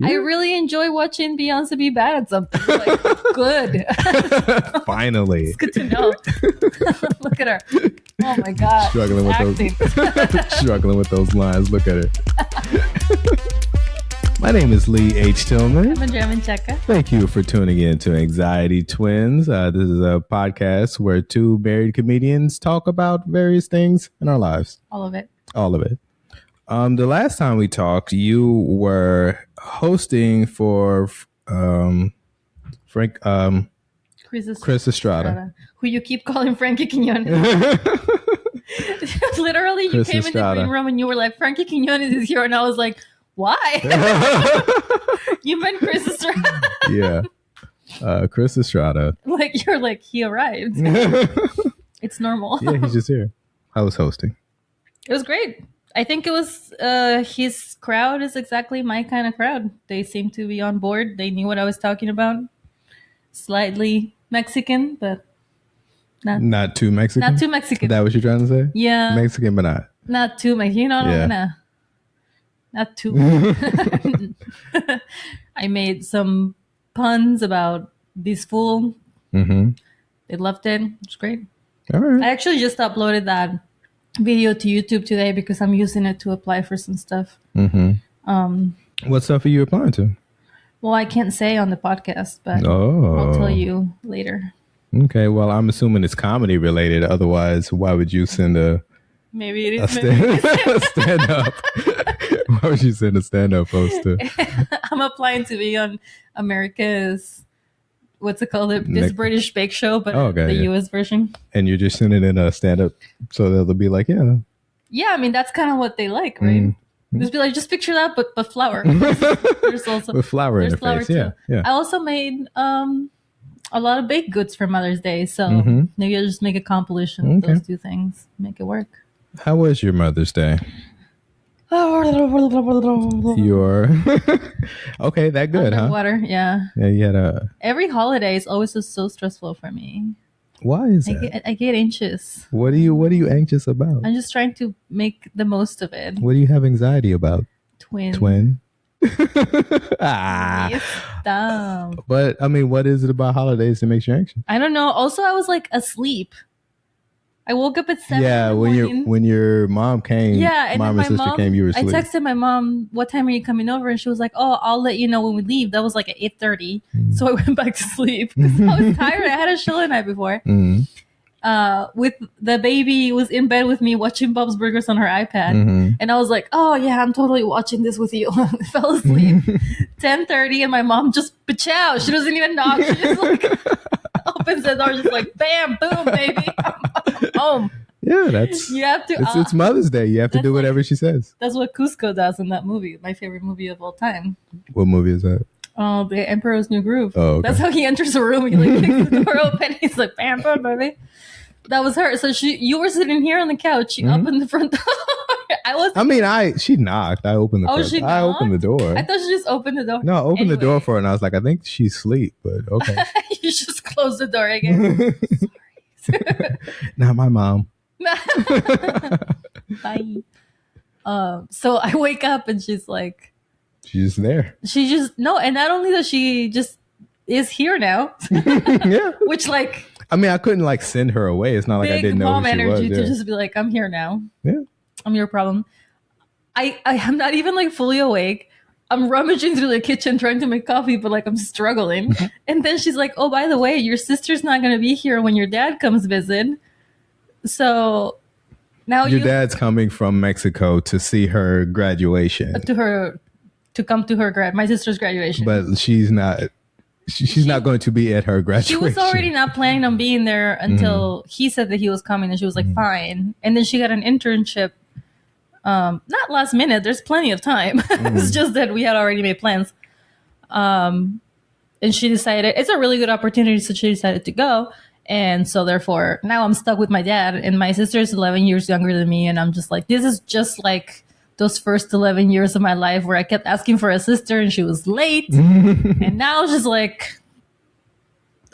I really enjoy watching Beyonce be bad at something. Like, good. Finally. It's good to know. Look at her. Oh my God. Struggling with those lines. Look at her. My name is Lee H. Tillman. I'm Andrea Mancheca. Thank you for tuning in to Anxiety Twins. This is a podcast where two married comedians talk about various things in our lives. All of it. All of it. The last time we talked, you were hosting for Chris Estrada, who you keep calling Frankie Quinones. Literally, you came in the green room and you were like, Frankie Quinones is here, and I was like, why? You meant Chris Estrada. Yeah, Chris Estrada. Like, you're like, he arrived. It's normal. Yeah, he's just here. I was hosting. It was great. I think it was his crowd is exactly my kind of crowd. They seemed to be on board. They knew what I was talking about. Slightly Mexican, but not too Mexican. Not too Mexican. Is that what you're trying to say? Yeah. Mexican, but not. Not too Mexican. You know, yeah. Not too. I made some puns about this fool. Mm-hmm. They loved it. It was great. All right. I actually just uploaded that video to YouTube today because I'm using it to apply for some stuff. Mm-hmm. What stuff are you applying to? Well, I can't say on the podcast, but I'll tell you later. Okay. Well, I'm assuming it's comedy related. Otherwise, why would you send Maybe it is a stand up? Why would you send a stand up post to? I'm applying to be on America's, what's it called? This British Bake Show, but the US version. And you're just sending in a stand up so they'll be like, yeah. Yeah, I mean, that's kind of what they like, right? Just be like, just picture that, but flour. There's also with flour in the face. Too. Yeah. I also made a lot of baked goods for Mother's Day, so maybe I'll just make a compilation of those two things, make it work. How was your Mother's Day? Your okay, that good, huh? Water, yeah. Yeah, you had every holiday is always just so stressful for me. Why is that? I get anxious. What are you anxious about? I'm just trying to make the most of it. What do you have anxiety about? Twin. Dumb. But I mean, what is it about holidays that makes you anxious? I don't know. Also, I was like asleep. I woke up at 7. Yeah, when your mom came, and mom and sister came, you were asleep. I texted my mom, "What time are you coming over?" And she was like, "Oh, I'll let you know when we leave." That was like at 8:30. So I went back to sleep because I was tired. I had a show the night before. With the baby was in bed with me watching Bob's Burgers on her iPad, and I was like, "Oh yeah, I'm totally watching this with you." I fell asleep. 10:30, and my mom just pachow. She doesn't even knock. She just like opens the door, just like bam, boom, baby. I'm home. Yeah, that's you have to. It's Mother's Day. You have to do whatever she says. That's what Cusco does in that movie. My favorite movie of all time. What movie is that? Oh, The Emperor's New Groove. Oh, okay. That's how he enters a room. He like kicks the door open. He's like, bam, boom, baby. That was her. So you were sitting here on the couch. She opened the front door. She knocked. I opened the door. I opened the door. I thought she just opened the door. No, I opened the door for her, and I was like, I think she's asleep, but okay. You just closed the door again. Sorry. Not my mom. Bye. So I wake up and she's like, she's there. And not only that, she just is here now. Yeah. Which like. I mean, I couldn't like send her away. It's not like I didn't know who she was. Big mom energy to just be like, I'm here now. Yeah. I'm your problem. I am not even like fully awake. I'm rummaging through the kitchen trying to make coffee, but like I'm struggling. And then she's like, oh, by the way, your sister's not going to be here when your dad comes visit. So now your dad's coming from Mexico to see her graduation. To come to her my sister's graduation. But she's not. She's not going to be at her graduation. She was already not planning on being there until he said that he was coming, and she was like, fine. And then she got an internship. Not last minute. There's plenty of time. It's just that we had already made plans. And she decided it's a really good opportunity, so she decided to go. And so therefore, now I'm stuck with my dad, and my sister is 11 years younger than me, and I'm just like, this is just like those first 11 years of my life where I kept asking for a sister and she was late. And now she's like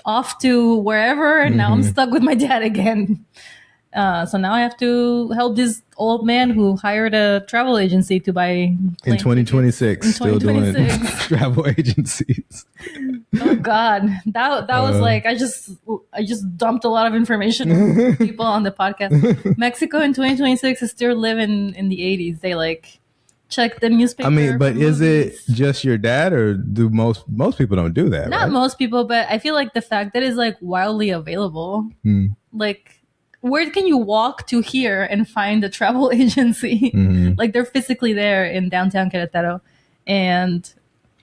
off to wherever. And now I'm stuck with my dad again. So now I have to help this old man who hired a travel agency to buy in 2026. Still doing 2026. travel agencies. Oh God, that was like I just dumped a lot of information on people on the podcast. Mexico in 2026 is still living in the 80s. They like check the newspaper. I mean, but for is movies. it just your dad, or do most people don't do that? Not right? most people, but I feel like the fact that it's like wildly available. Like, where can you walk to here and find a travel agency? Like, they're physically there in downtown Querétaro, and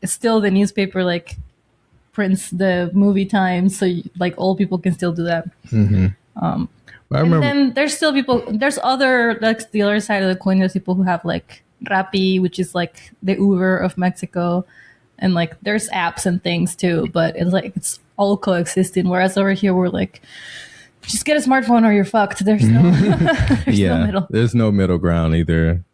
still the newspaper like prints the movie times, so like old people can still do that. I remember. And then there's still people. There's other like the other side of the coin. There's people who have like Rappi, which is like the Uber of Mexico, and like there's apps and things too. But it's like it's all coexisting. Whereas over here we're like, just get a smartphone or you're fucked. There's no, no middle. There's no middle ground either.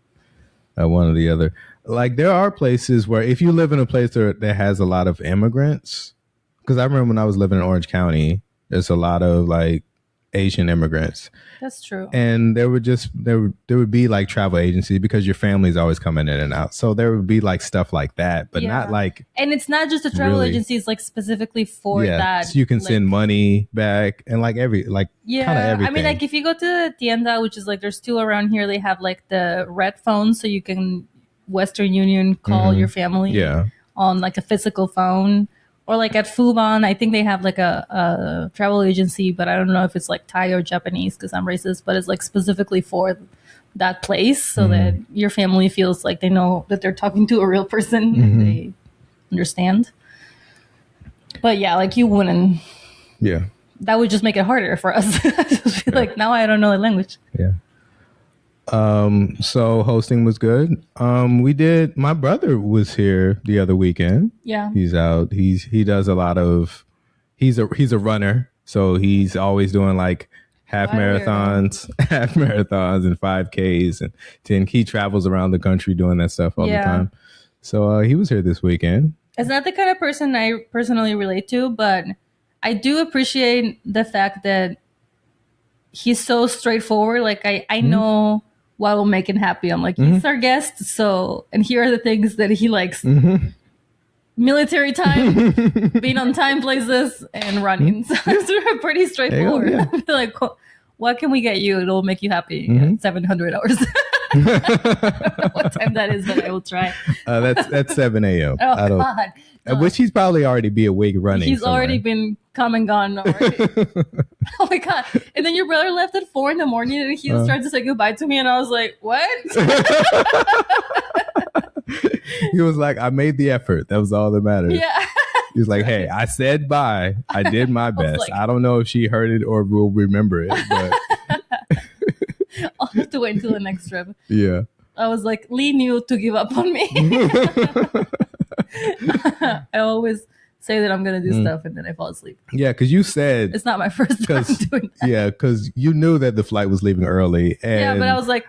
One or the other. Like there are places where if you live in a place that has a lot of immigrants, because I remember when I was living in Orange County, there's a lot of like Asian immigrants. That's true. And there would be like travel agencies because your family's always coming in and out. So there would be like stuff like that, but not like. And it's not just a travel agency; it's like specifically for that. So you can send money back and like kind of everything. I mean, like if you go to the tienda, which is like there's two around here, they have like the red phone, so you can Western Union call your family on like a physical phone. Or like at Fuban, I think they have like a travel agency, but I don't know if it's like Thai or Japanese because I'm racist, but it's like specifically for that place so that your family feels like they know that they're talking to a real person and they understand. But yeah, like you wouldn't. Yeah. That would just make it harder for us. I just feel like now I don't know the language. Yeah. So hosting was good. My brother was here the other weekend. Yeah. He's out. He does a lot of, he's a runner. So he's always doing like half marathons and 5Ks and 10. He travels around the country doing that stuff all the time. So he was here this weekend. It's not the kind of person I personally relate to, but I do appreciate the fact that he's so straightforward. Like I know what will make him happy. I'm like, he's our guest. So, and here are the things that he likes. Military time, being on time places, and running. So it's pretty straightforward. I feel like, what can we get you? It'll make you happy at 700 hours. What time that is, but I will try. That's 7 a.m. Oh, God. Which he's probably already be awake running. He's somewhere. already been come and gone already. Oh my God. And then your brother left at 4 a.m. and he was trying to say goodbye to me. And I was like, what? He was like, I made the effort. That was all that mattered. Yeah. He was like, hey, I said bye. I did my best. I don't know if she heard it or will remember it, but I'll have to wait until the next trip. Yeah. I was like, Lee knew to give up on me. I always say that I'm going to do stuff and then I fall asleep. Yeah, because you said... It's not my first time doing that. Yeah, because you knew that the flight was leaving early. And yeah, but I was like,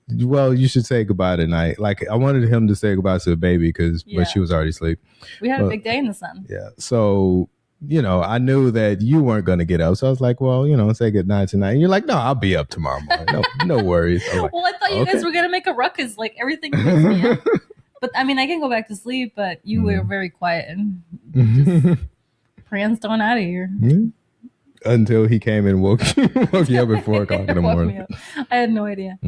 well, you should say goodbye tonight. Like, I wanted him to say goodbye to the baby but she was already asleep. We had a big day in the sun. Yeah, so... I knew that you weren't going to get up. So I was like, well, say goodnight tonight. And you're like, no, I'll be up tomorrow morning. No worries. I like, well, I thought you guys were going to make a ruckus. Like everything wakes me up. But I mean, I can go back to sleep, but you were very quiet and just pranced on out of here. Until he came and woke you up at 4 o'clock in the morning. I had no idea.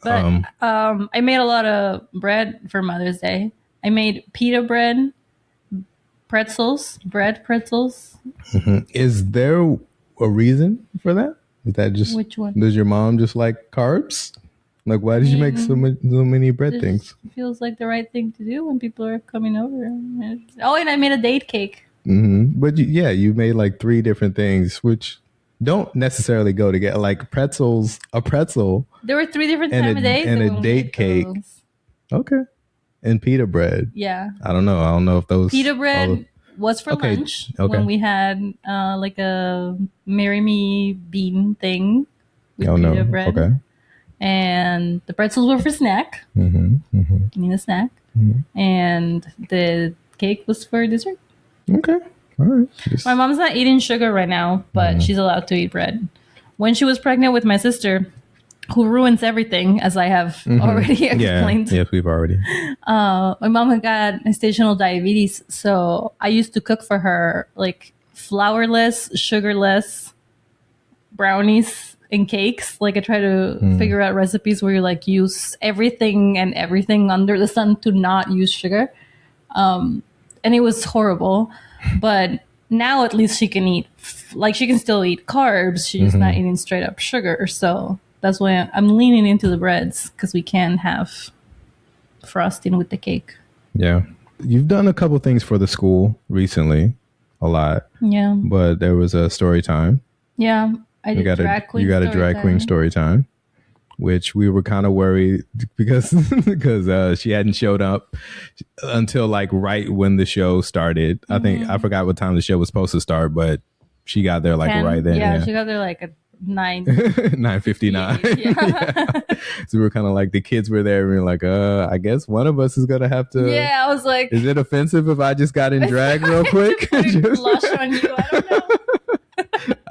But I made a lot of bread for Mother's Day. I made pita bread. Bread pretzels. Is there a reason for that? Is that just which one? Does your mom just like carbs? Like, why did you make so many bread things? Feels like the right thing to do when people are coming over. Oh, and I made a date cake. But you made like 3 different things, which don't necessarily go together. Like a pretzel. There were 3 different time of days and a date cake. Those. Okay. And pita bread. Yeah. I don't know if those... Pita bread was for lunch when we had like a Marry Me bean thing with pita bread. Okay. And the pretzels were for snack. I mean a snack. And the cake was for dessert. Okay. All right. My mom's not eating sugar right now, but she's allowed to eat bread. When she was pregnant with my sister, who ruins everything, as I have already explained. Yes, we've already. My mom had got gestational diabetes, so I used to cook for her like flourless, sugarless brownies and cakes. Like I try to figure out recipes where you like use everything and everything under the sun to not use sugar. And it was horrible, but now at least she can eat, like she can still eat carbs. She's just not eating straight up sugar. So that's why I'm leaning into the breads, because we can have frosting with the cake. Yeah. You've done a couple things for the school recently, a lot. Yeah. But there was a story time. Yeah. I did drag queen. You got a drag queen story time, which we were kind of worried because she hadn't showed up until like right when the show started. I think I forgot what time the show was supposed to start, but she got there like 10? right then. Yeah, she got there like at 9:59. Yeah. So we were kind of like, the kids were there and we were like, I guess one of us is gonna have to. Yeah, I was like, is it offensive if I just got in drag real quick? Blush on you. I don't know.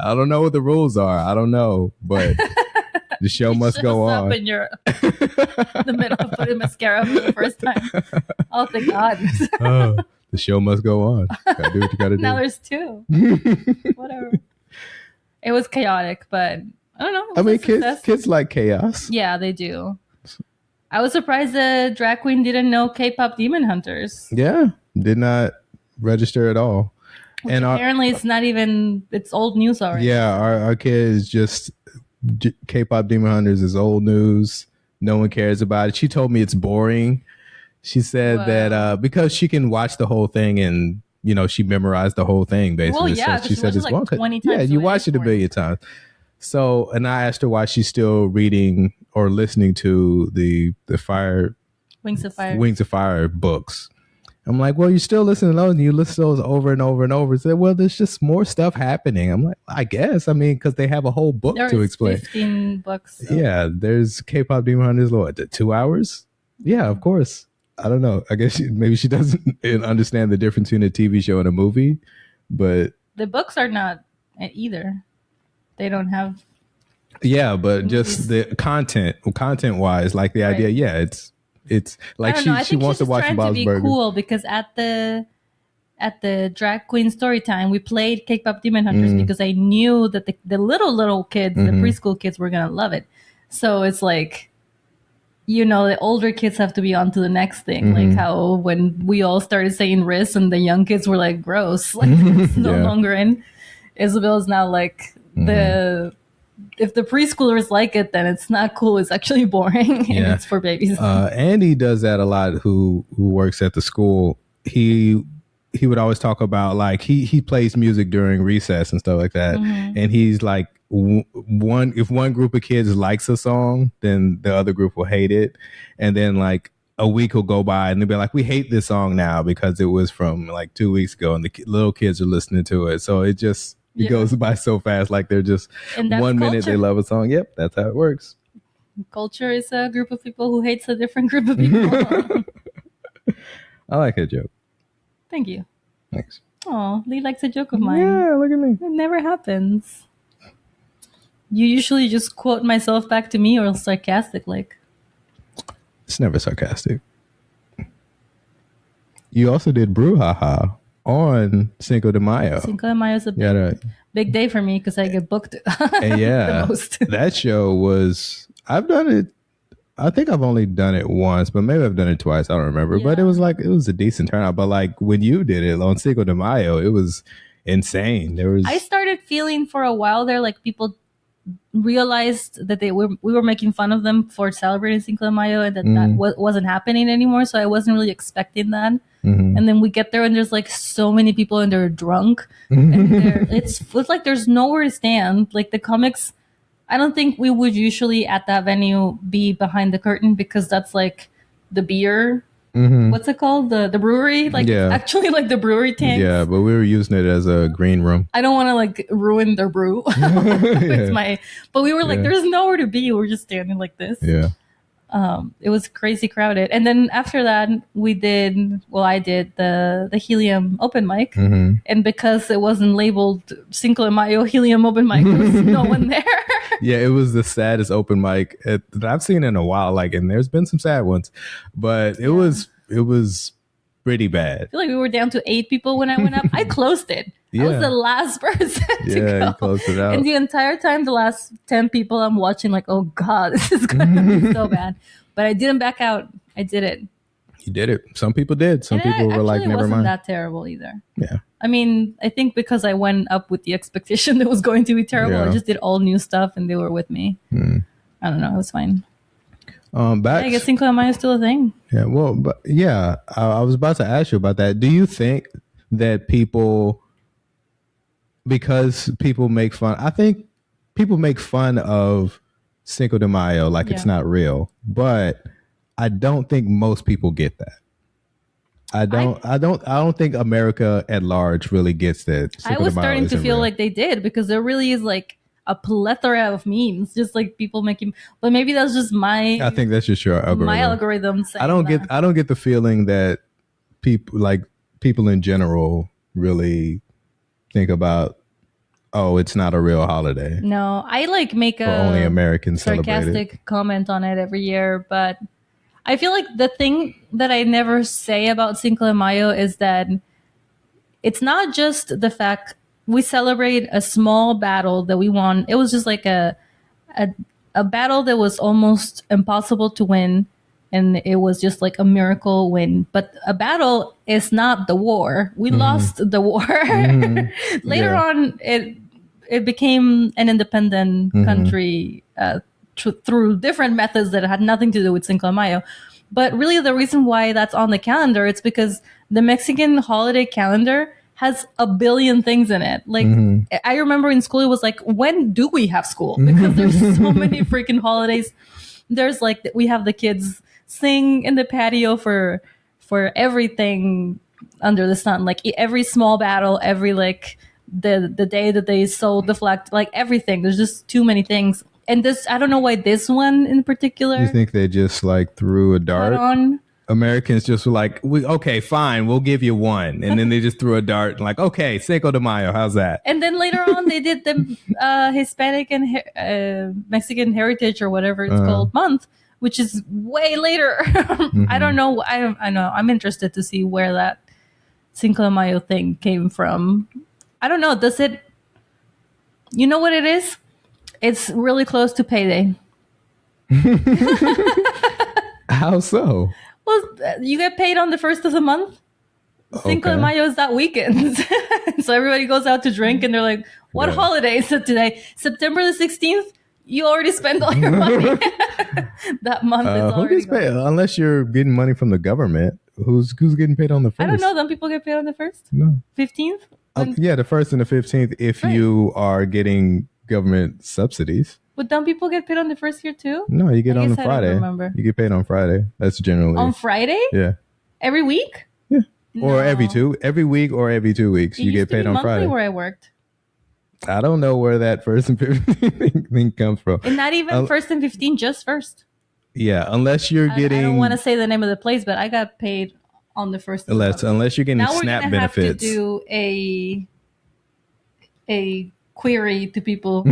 I don't know what the rules are. I don't know, but the show must go on. Up in the middle of putting mascara for the first time. Oh, thank God. The show must go on. Gotta do what you gotta do. Now there's two. Whatever. It was chaotic, but I don't know. I mean, kids like chaos. Yeah, they do. I was surprised the drag queen didn't know K-pop Demon Hunters. Yeah, did not register at all. Which and apparently it's not even, it's old news already. Yeah, our kids just, K-pop Demon Hunters is old news. No one cares about it. She told me it's boring. She said that because she can watch the whole thing and, you know, she memorized the whole thing basically. Well, yeah, so she said it's like 20 times. Yeah, you watch it a billion times. So, and I asked her why she's still reading or listening to the Wings of Fire books. I'm like, well, you're still listening to those and you listen to those over and over and over. Said, well, there's just more stuff happening. I'm like, I guess. I mean, because they have a whole book to explain. 15 books. So. Yeah, there's K-pop Demon Hunters, what, 2 hours? Yeah, of course. I don't know. I guess maybe she doesn't understand the difference between a TV show and a movie, but... The books are not either. They don't have... Yeah, but movies. Just the content-wise, like the idea, yeah, it's like she wants to watch Bob's Burgers. To be cool because at the drag queen story time we played K-pop Demon Hunters because I knew that the little kids, the preschool kids, were gonna love it. So it's like, you know, the older kids have to be on to the next thing. Like how when we all started saying Riz and the young kids were like, gross, like it's no longer in. Isabel's now like if the preschoolers like it, then it's not cool. It's actually boring and it's for babies. Andy does that a lot. Who works at the school? He would always talk about like he plays music during recess and stuff like that. And he's like, if one group of kids likes a song, then the other group will hate it. And then like a week will go by and they'll be like, we hate this song now because it was from like 2 weeks ago and the little kids are listening to it. So it just... It goes by so fast, like they're just 1 minute they love a song. Yep, that's how it works. Culture is a group of people who hates a different group of people. I like that joke. Thank you. Thanks. Oh, Lee likes a joke of mine. Yeah, look at me. It never happens. You usually just quote myself back to me or sarcastic like. It's never sarcastic. You also did brouhaha on Cinco de Mayo. Cinco de Mayo is a big day for me because I get booked and the most. That show was, I've done it, I think I've only done it once, but maybe I've done it twice. I don't remember. Yeah. But it was a decent turnout. But like when you did it on Cinco de Mayo, it was insane. I started feeling for a while there like people realized that we were making fun of them for celebrating Cinco de Mayo and that wasn't happening anymore. So I wasn't really expecting that. And then we get there and there's like so many people and they're drunk and it's like there's nowhere to stand. Like the comics, I don't think we would usually at that venue be behind the curtain because that's like the beer. What's it called? The brewery? Like actually like the brewery tank. Yeah, but we were using it as a green room. I don't want to like ruin their brew. But we were like, there's nowhere to be. We're just standing like this. Yeah. It was crazy crowded. And then after that, I did the Helium open mic. And because it wasn't labeled Cinco de Mayo Helium open mic, there was no one there. Yeah, it was the saddest open mic that I've seen in a while. Like, and there's been some sad ones, but it was pretty bad. I feel like we were down to 8 people when I went up. I closed it. I was the last person to go. You closed it out. And the entire time, the last 10 people I'm watching, like, oh God, this is going to be so bad. But I didn't back out. I did it. You did it. Some people did. Some people were like, never mind. It wasn't that terrible either. Yeah. I mean, I think because I went up with the expectation that it was going to be terrible, I just did all new stuff and they were with me. I don't know. It was fine. I guess Cinco de Mayo is still a thing. Yeah. Well, but yeah, I was about to ask you about that. Do you think that because people make fun, I think people make fun of Cinco de Mayo like it's not real, but I don't think most people get that. I don't think America at large really gets that. I was starting to feel like they did, because there really is like a plethora of memes, just like people making. But maybe that's just my. I think that's just your algorithm. My algorithm. I don't get the feeling that people in general really think about, oh, it's not a real holiday. No, I like make a only Americans sarcastic comment on it every year, but I feel like the thing that I never say about Cinco de Mayo is that it's not just the fact we celebrate a small battle that we won. It was just like a battle that was almost impossible to win, and it was just like a miracle win. But a battle is not the war. We lost the war. Later on, it became an independent country through different methods that had nothing to do with Cinco de Mayo. But really the reason why that's on the calendar, it's because the Mexican holiday calendar has a billion things in it. Like I remember in school, it was like, when do we have school? Because there's so many freaking holidays. There's like, we have the kids sing in the patio for everything under the sun. Like every small battle, every like the day that they sold the flag, like everything. There's just too many things. And this, I don't know why this one in particular. You think they just like threw a dart? Americans just were like, okay, fine, we'll give you one. And then they just threw a dart and like, okay, Cinco de Mayo, how's that? And then later on, they did the Hispanic and Mexican Heritage or whatever it's called month, which is way later. I don't know. I know. I'm interested to see where that Cinco de Mayo thing came from. I don't know. Does it? You know what it is? It's really close to payday. How so? Well, you get paid on the first of the month. Cinco de Mayo is that weekend. So everybody goes out to drink and they're like, what holiday is it today? September the 16th? You already spent all your money. That month is already who gets paid? Unless you're getting money from the government. Who's getting paid on the first? I don't know. Don't people get paid on the first? No. 15th? Yeah, the 1st and the 15th if you are getting government subsidies. But don't people get paid on the first year too? No, you get on the Friday. You get paid on Friday. That's generally on Friday. Yeah. Every week. Yeah. No. Or every week or every 2 weeks. You get paid on Friday. Where I worked. I don't know where that 1st and 15th thing comes from. And not even 1st and 15th, just first. Yeah, unless you're getting. I don't want to say the name of the place, but I got paid on the 1st. Unless you're getting SNAP benefits. Have to do a query to people.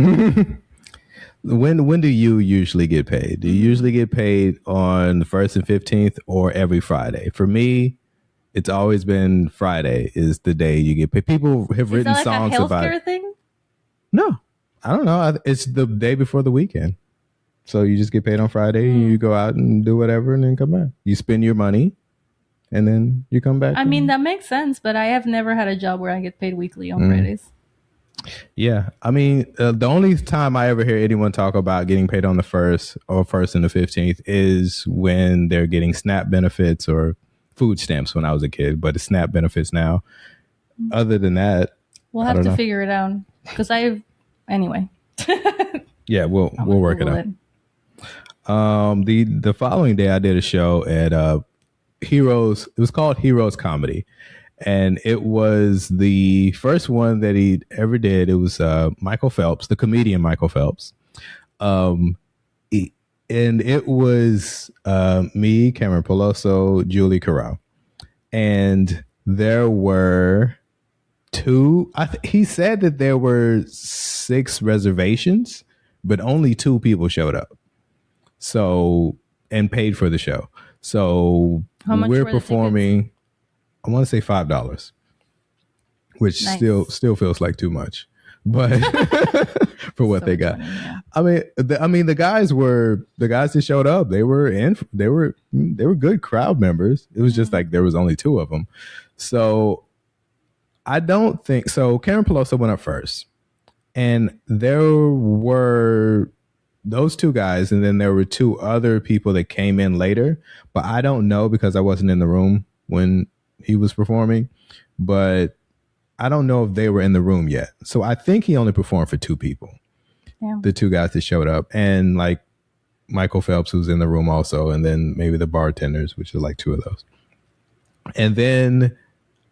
When do you usually get paid? Do you usually get paid on the 1st and 15th or every Friday? For me, it's always been Friday is the day you get paid. People have written songs about it. Is that like a healthcare thing? No, I don't know. It's the day before the weekend. So you just get paid on Friday. You go out and do whatever and then come back. You spend your money and then you come back. I mean, that makes sense, but I have never had a job where I get paid weekly on Fridays. Yeah. I mean, the only time I ever hear anyone talk about getting paid on the 1st or 1st and the 15th is when they're getting SNAP benefits or food stamps when I was a kid, but it's SNAP benefits now. Other than that, we'll have to figure it out because anyway. Yeah, we'll work it out. The following day I did a show at Heroes. It was called Heroes Comedy. And it was the first one that he ever did. It was Michael Phelps, the comedian Michael Phelps. And it was me, Cameron Peloso, Julie Corral. And there were two. He said that there were 6 reservations, but only 2 people showed up. So, and paid for the show. So How much we're were the performing, I want to say $5, which Nice. still feels like too much, but for what they got. Funny, yeah. I mean, the guys that showed up. They were good crowd members. It was just like there was only 2 of them. So I don't think so. Karen Pelosi went up first, and there were those 2 guys, and then there were 2 other people that came in later. But I don't know because I wasn't in the room when he was performing. But I don't know if they were in the room yet. So I think he only performed for 2 people. Yeah. The 2 guys that showed up, and like Michael Phelps, who's in the room also, and then maybe the bartenders, which is like 2 of those. And then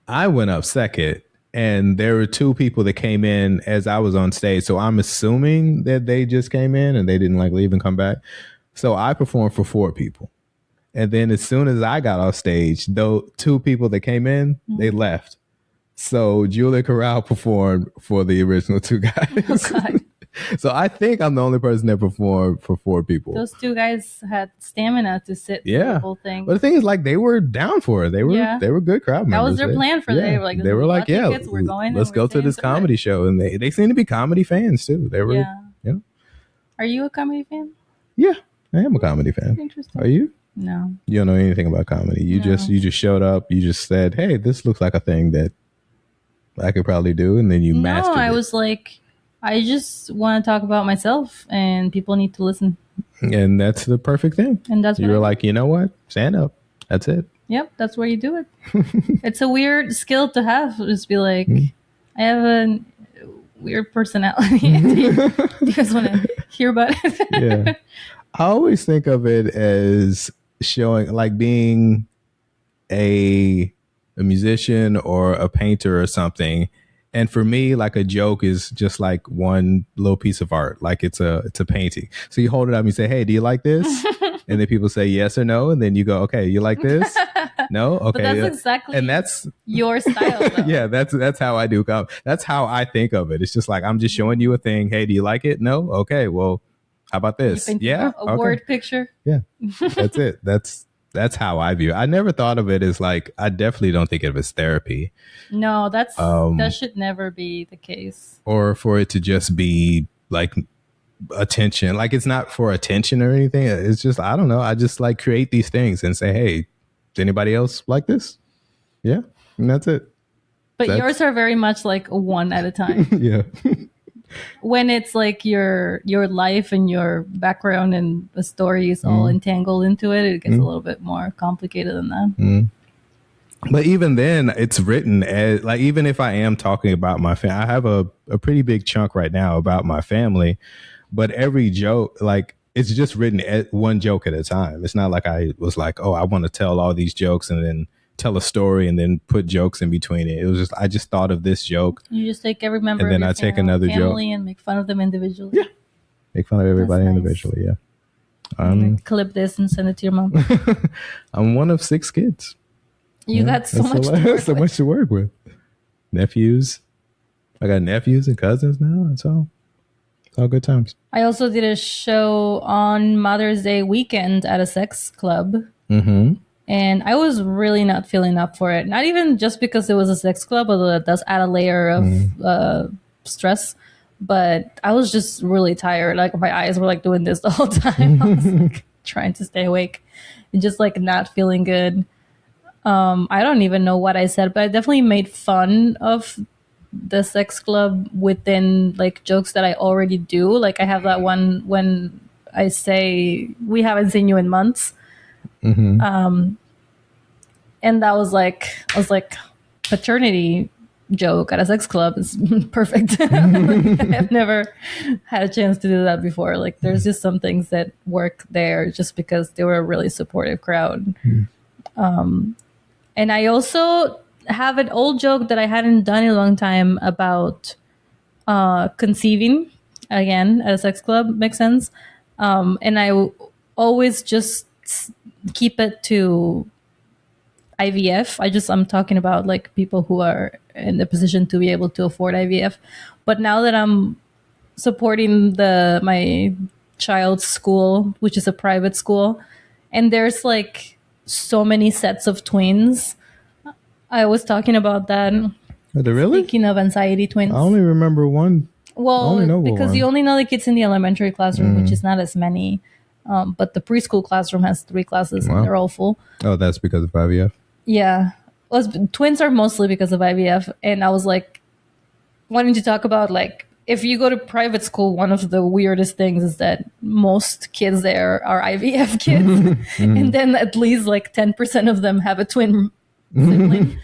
I went up second, and there were 2 people that came in as I was on stage. So I'm assuming that they just came in and they didn't like leave and come back. So I performed for 4 people. And then as soon as I got off stage, those 2 people that came in, they left. So Julia Corral performed for the original 2 guys. Oh, so I think I'm the only person that performed for 4 people. Those 2 guys had stamina to sit through the whole thing. But the thing is, like, they were down for it. They were good crowd members. That was their plan for They were like, tickets, we're going. Let's go to this comedy show. And they seem to be comedy fans too. They were, Are you a comedy fan? Yeah, I am a comedy fan. Interesting. Are you? No. You don't know anything about comedy. You just showed up. You just said, "Hey, this looks like a thing that I could probably do," and then you mastered it. I was like, I just want to talk about myself, and people need to listen. And that's the perfect thing. And that's you were like, you know what? Stand up. That's it. Yep, that's where you do it. It's a weird skill to have. Just be like, I have a weird personality. Do you guys want to hear about it? Yeah. I always think of it as showing, like being a musician or a painter or something. And for me, like a joke is just like one little piece of art. Like it's a painting. So you hold it up and you say, "Hey, do you like this?" And then people say yes or no. And then you go, "Okay, you like this?" No? Okay. But that's exactly and that's your style, though. Yeah, that's how I do. That's how I think of it. It's just like, I'm just showing you a thing. Hey, do you like it? No? Okay, well, how about this? Yeah. A word picture. Yeah. That's it. That's how I view it. I never thought of it as like, I definitely don't think of it as therapy. No, that should never be the case. Or for it to just be like attention. Like it's not for attention or anything. It's just, I don't know. I just like create these things and say, "Hey, does anybody else like this?" Yeah. And that's it. But yours are very much like one at a time. Yeah. When it's like your life and your background and the story is all entangled into it, it gets a little bit more complicated than that. But even then, it's written as like, even if I am talking about my family, I have a pretty big chunk right now about my family, but every joke, like it's just written at one joke at a time. It's not like I was like, "Oh, I want to tell all these jokes and then tell a story and then put jokes in between it." It was just, I just thought of this joke. You just take every member and then of your I take another joke and make fun of them individually. Yeah. Make fun of everybody individually. Yeah. Clip this and send it to your mom. I'm one of 6 kids. You got so much to work with. Nephews. I got nephews and cousins now. It's all good times. I also did a show on Mother's Day weekend at a sex club. Mm-hmm. And I was really not feeling up for it. Not even just because it was a sex club, although that does add a layer of stress. But I was just really tired. Like my eyes were like doing this the whole time. I was like trying to stay awake and just like not feeling good. I don't even know what I said, but I definitely made fun of the sex club within like jokes that I already do. Like I have that one when I say, "We haven't seen you in months." Mm-hmm. And that was like, I was like, paternity joke at a sex club is perfect. I've never had a chance to do that before. Like there's just some things that work there just because they were a really supportive crowd. And I also have an old joke that I hadn't done in a long time about conceiving again at a sex club. Makes sense. And always just keep it to IVF. I'm talking about like people who are in the position to be able to afford IVF. But now that I'm supporting my child's school, which is a private school, and there's like so many sets of twins. I was talking about that. Are they really? Speaking of anxiety twins. I only remember one. Well, because you only know the kids in the elementary classroom, which is not as many. But the preschool classroom has 3 classes and they're all full. Oh, that's because of IVF? Yeah. Twins are mostly because of IVF. And I was like, wanting to talk about like, if you go to private school, one of the weirdest things is that most kids there are IVF kids. And then at least like 10% of them have a twin sibling.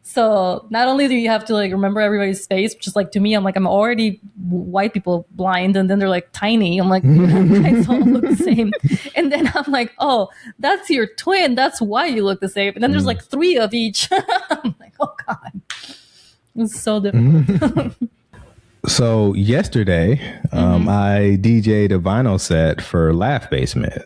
So not only do you have to like remember everybody's face, which is like, to me, I'm already white people blind, and then they're like tiny. I'm like, you guys all look the same. And then I'm like, oh, that's your twin. That's why you look the same. And then there's like 3 of each. I'm like, oh God, it's so difficult. So yesterday, I DJ'd a vinyl set for Laugh Basement,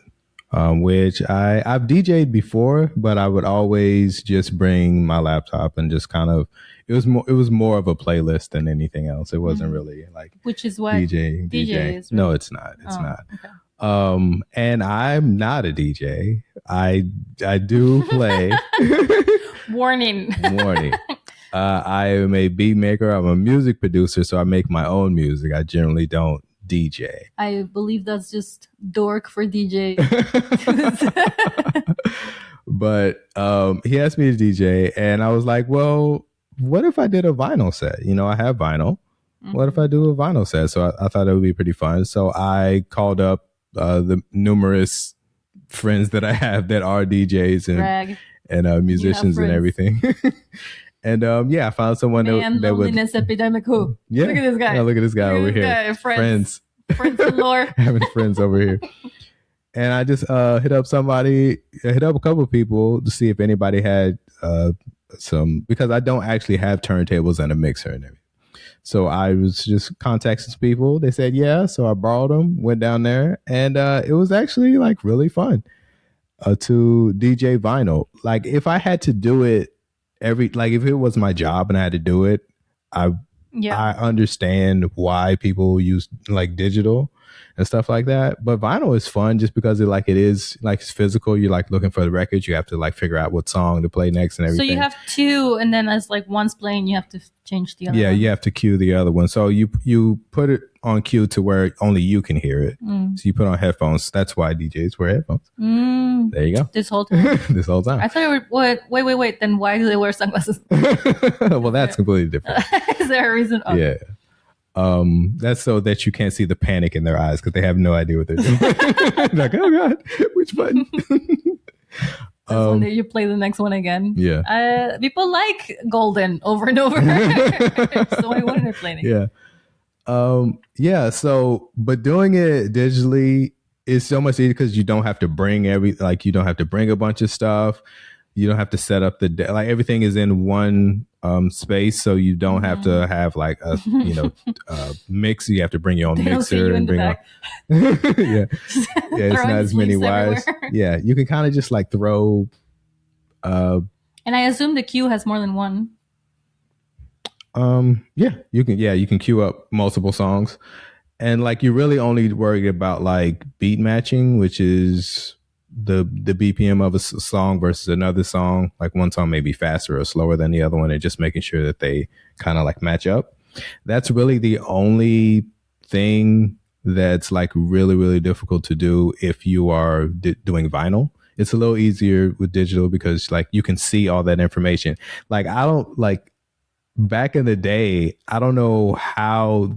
which I've DJ'd before, but I would always just bring my laptop and just kind of, it was more of a playlist than anything else. It wasn't really like, which is what DJ is. Right? No, it's not. It's not. Okay. And I'm not a DJ. I do play. Warning. I am a beat maker. I'm a music producer, so I make my own music. I generally don't DJ. I believe that's just dork for DJ. But he asked me to DJ, and I was like, well, what if I did a vinyl set? You know, I have vinyl. What if I do a vinyl set? So I thought it would be pretty fun. So I called up the numerous friends that I have that are DJs and musicians and everything. And I found someone that loneliness epidemic. Who? Yeah, look at this guy. Yeah, look at this guy over here. Friends galore. Having friends over here. And I just hit up a couple of people to see if anybody had some, because I don't actually have turntables and a mixer and everything. So I was just contacting some people. They said yeah, so I borrowed them, went down there, and it was actually like really fun to DJ vinyl. Like if I had to do it if it was my job and I had to do it, I understand why people use like digital and stuff like that. But vinyl is fun just because it is it's physical. You're like looking for the records. You have to like figure out what song to play next and everything. So you have 2, and then as like one's playing, you have to change the other one. Yeah, you have to cue the other one. So you put it on cue to where only you can hear it. So you put on headphones. That's why DJs wear headphones. There you go. This whole time? This whole time. I thought wait. Then why do they wear sunglasses? Well, that's completely different. Is there a reason? Oh. Yeah. That's so that you can't see the panic in their eyes because they have no idea what they're doing. Like, oh God, which button? One day you play the next one again. Yeah. People like Golden over and over. So why wouldn't they play it? Yeah. So, but doing it digitally is so much easier because you don't have to bring you don't have to bring a bunch of stuff. You don't have to set up everything is in one space, so you don't have to have like a mix. You have to bring your own mixer and bring on. It's not as many wires. Everywhere. Yeah, you can kind of just like throw. And I assume the queue has more than one. You can queue up multiple songs, and like you're really only worried about like beat matching, which is the BPM of a song versus another song. Like one song may be faster or slower than the other one, and just making sure that they kind of like match up. That's really the only thing that's like really, really difficult to do if you are doing vinyl. It's a little easier with digital because like you can see all that information. Like I don't like back in the day, I don't know how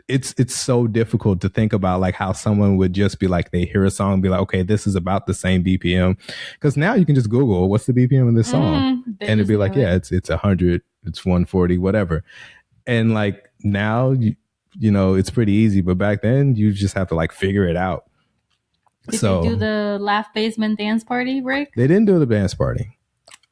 it's so difficult to think about like how someone would just be like, they hear a song and be like, okay, this is about the same BPM. Because now you can just Google what's the BPM of this song. And it'd be like, yeah, it's 100, it's 140, whatever. And like now, you know, it's pretty easy. But back then you just have to like figure it out. Did they do the Laugh Basement dance party break? They didn't do the dance party.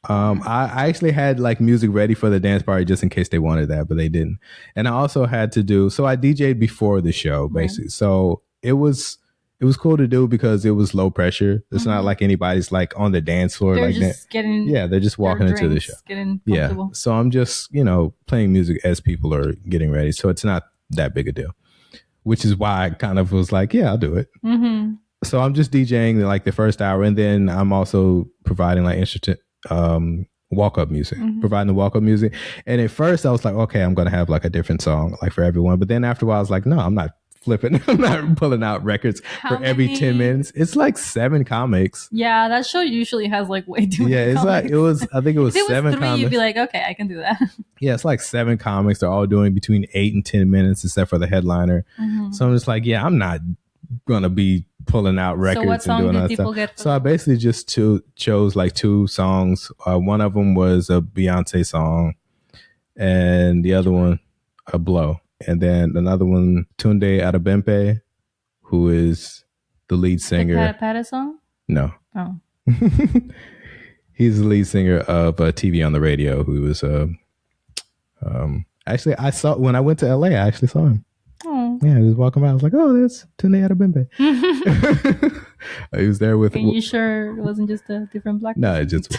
I actually had like music ready for the dance party just in case they wanted that, but they didn't. And I also had to so I DJ'd before the show basically. Right. So it was it was cool to do because it was low pressure. It's not like anybody's like on the dance floor. They're like just getting they're just walking into the show. Getting comfortable. So I'm just, playing music as people are getting ready. So it's not that big a deal, which is why I kind of was like, yeah, I'll do it. Mm-hmm. So I'm just DJing like the first hour, and then I'm also providing like walk-up music, providing the walk-up music. And at first I was like, okay, I'm going to have like a different song like for everyone. But then after a while I was like, no, I'm not flipping. I'm not pulling out records for every 10 minutes. It's like 7 comics. Yeah, that show usually has like way too many it's comics. I think it was 7 3, comics. You'd be like, okay, I can do that. Yeah, it's like 7 comics. They're all doing between 8 and 10 minutes except for the headliner. So I'm just like, yeah, I'm not gonna be pulling out records. So what song did people stuff. get? So I basically just chose like 2 songs. One of them was a Beyonce song, and the other one a Blow, and then another one Tunde Adebempe, who is the lead singer. The Pata song? No. Oh. He's the lead singer of TV on the Radio. Who was actually I saw when I went to LA. I actually saw him. Oh. Yeah, he was walking by. I was like, oh, that's Tunde Adebempe. He was there with... Are you sure it wasn't just a different black No, it just...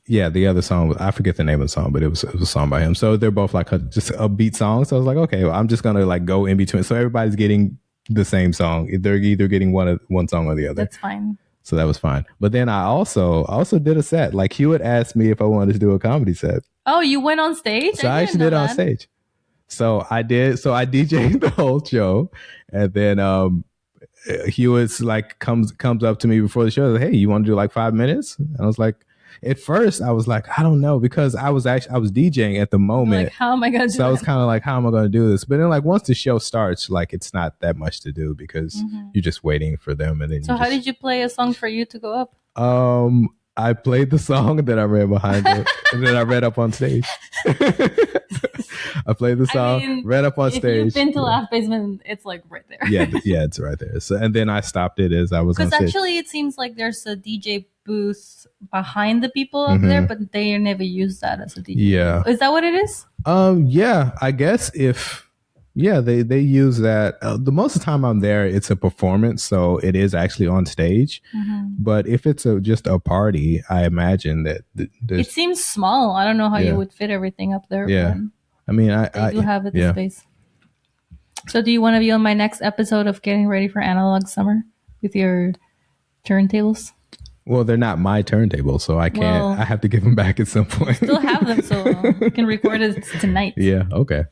Yeah, the other song, I forget the name of the song, but it was a song by him. So they're both like just upbeat songs. So I was like, okay, well, I'm just going to like go in between. So everybody's getting the same song. They're either getting one song or the other. That's fine. So that was fine. But then I also did a set. Like Hewitt asked me if I wanted to do a comedy set. Oh, you went on stage? So I actually did on stage. So I did. So I DJed the whole show, and then Hewitt's like comes up to me before the show. Like, hey, you want to do like 5 minutes? And I was like, at first I was like, I don't know, because I was DJing at the moment. Like, how am I gonna do So I was kind of like, how am I going to do this? But then like once the show starts, like it's not that much to do because you're just waiting for them. And then so how did you play a song for you to go up? I played the song, and then I ran behind it, and then I ran up on stage. I played the song, ran up on stage. If you've been to Laugh Basement, it's like right there. yeah, it's right there. So, and then I stopped it as I was on stage. Because actually, it seems like there's a DJ booth behind the people up there, but they never use that as a DJ. Yeah, is that what it is? Yeah, I guess they use that. The most of the time I'm there, it's a performance, so it is actually on stage. But if it's just a party, I imagine that it seems small. I don't know how you would fit everything up there. Yeah, I mean, I do have the space. So, do you want to be on my next episode of Getting Ready for Analog Summer with your turntables? Well, they're not my turntables, so I can't. I have to give them back at some point. Still have them, so we can record it tonight. Yeah. Okay.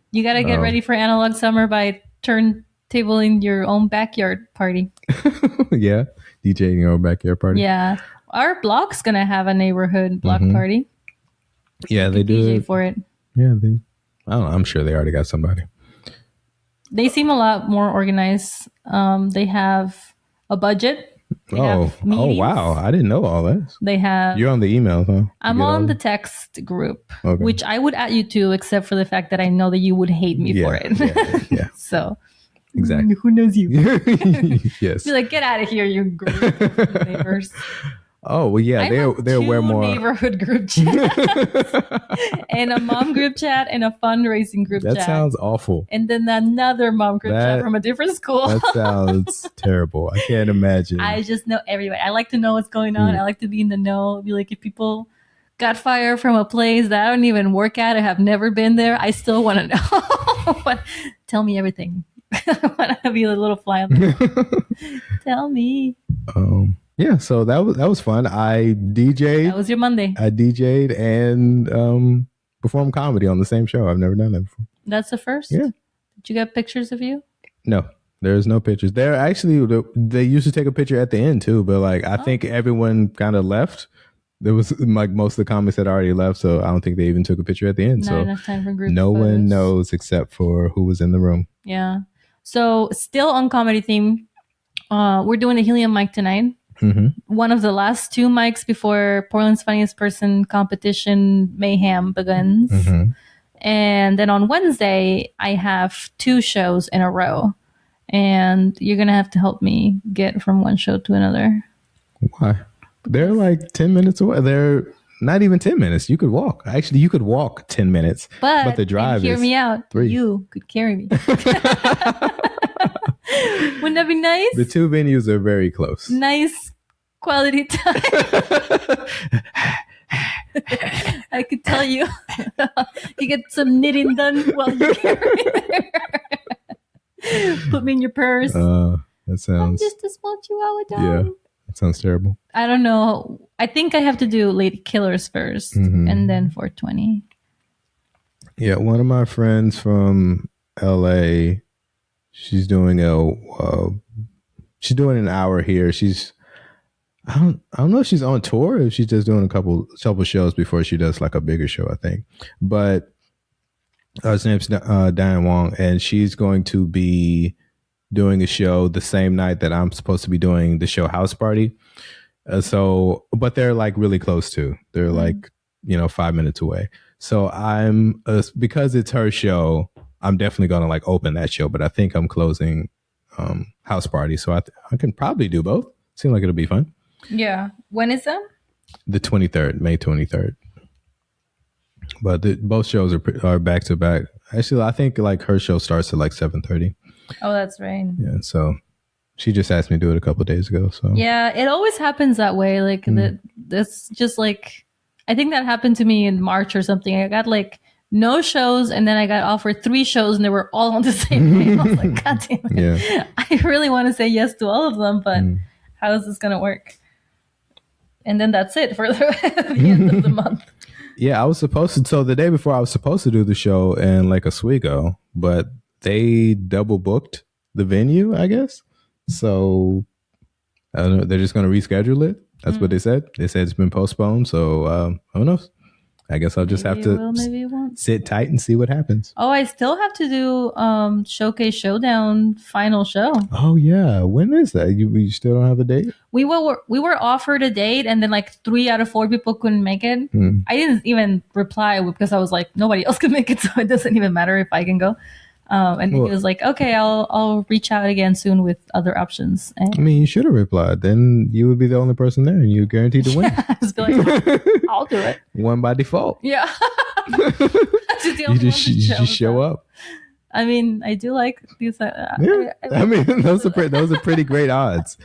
You got to get ready for Analog Summer by turntabling your own backyard party. Yeah. DJing your own backyard party. Yeah. Our block's going to have a neighborhood block party. Yeah, they do. DJ for it. Yeah. I don't know. I'm sure they already got somebody. They seem a lot more organized. They have a budget. Oh, wow. I didn't know all that. They have... You're on the email, huh? I'm on the text group, which I would add you to, except for the fact that I know that you would hate me for it. Yeah. So... Exactly. Who knows you? Yes. Be like, get out of here, you group of neighbors. Oh, well, yeah. They're way more... neighborhood group chat. And a mom group chat and a fundraising group chat. That sounds awful. And then another mom group chat from a different school. That sounds terrible. I can't imagine. I just know everybody. I like to know what's going on. I like to be in the know. Be like, if people got fired from a place that I don't even work at or have never been there, I still want to know. But tell me everything. I want to be a little fly on the wall. Tell me. Yeah, so that was fun. I DJ'd. That was your Monday. I DJ'd and performed comedy on the same show. I've never done that before. That's the first? Yeah. Did you get pictures of you? No, there's no pictures. They used to take a picture at the end too, but like I think everyone kind of left. There was like most of the comics had already left, so I don't think they even took a picture at the end. Not enough time for group no photos. One knows except for who was in the room. Yeah. So still on comedy theme, we're doing the helium mic tonight. One of the last 2 mics before Portland's Funniest Person competition mayhem begins. And then on Wednesday, I have 2 shows in a row. And you're going to have to help me get from one show to another. Why? They're like 10 minutes away. They're not even 10 minutes. You could walk. Actually, you could walk 10 minutes. But the drive hear is me out. 3. You could carry me. Wouldn't that be nice? The two venues are very close. Nice quality time. I could tell you. You get some knitting done while you're there. Put me in your purse. That sounds... I'm just a small chihuahua dog. Yeah, that sounds terrible. I don't know. I think I have to do Lady Killers first and then 420. Yeah, one of my friends from LA, she's doing an hour here. I don't know if she's on tour or if she's just doing a couple shows before she does like a bigger show, I think. But her name's Diane Wong, and she's going to be doing a show the same night that I'm supposed to be doing the show House Party. But they're like really close too. They're like, 5 minutes away. So I'm because it's her show, I'm definitely going to like open that show. But I think I'm closing House Party, so I can probably do both. Seems like it'll be fun. Yeah. When is that? The 23rd, May 23rd. But both shows are back to back. Actually, I think like her show starts at like 7:30. Oh, that's right. Yeah, so she just asked me to do it a couple of days ago. So yeah, it always happens that way. Like that's just like, I think that happened to me in March or something. I got like no shows, and then I got offered 3 shows, and they were all on the same day. I was like, God damn it. Yeah. I really want to say yes to all of them, but how is this going to work? And then that's it for the end of the month. Yeah, I was supposed to. So the day before, I was supposed to do the show in Lake Oswego, but they double booked the venue, I guess. So I don't know, they're just going to reschedule it. That's what they said. They said it's been postponed. So who knows? I guess I'll just have to sit tight and see what happens. Oh, I still have to do Showcase Showdown final show. Oh yeah, when is that? You still don't have a date? We were offered a date, and then like 3 out of 4 people couldn't make it. I didn't even reply because I was like, nobody else can make it, so it doesn't even matter if I can go. And he was like, okay, I'll reach out again soon with other options. And I mean, you should have replied. Then you would be the only person there, and you're guaranteed to win. I just be like, I'll do it. One by default. Yeah. You just show up. I mean, I do like these. I mean, those are pretty great odds.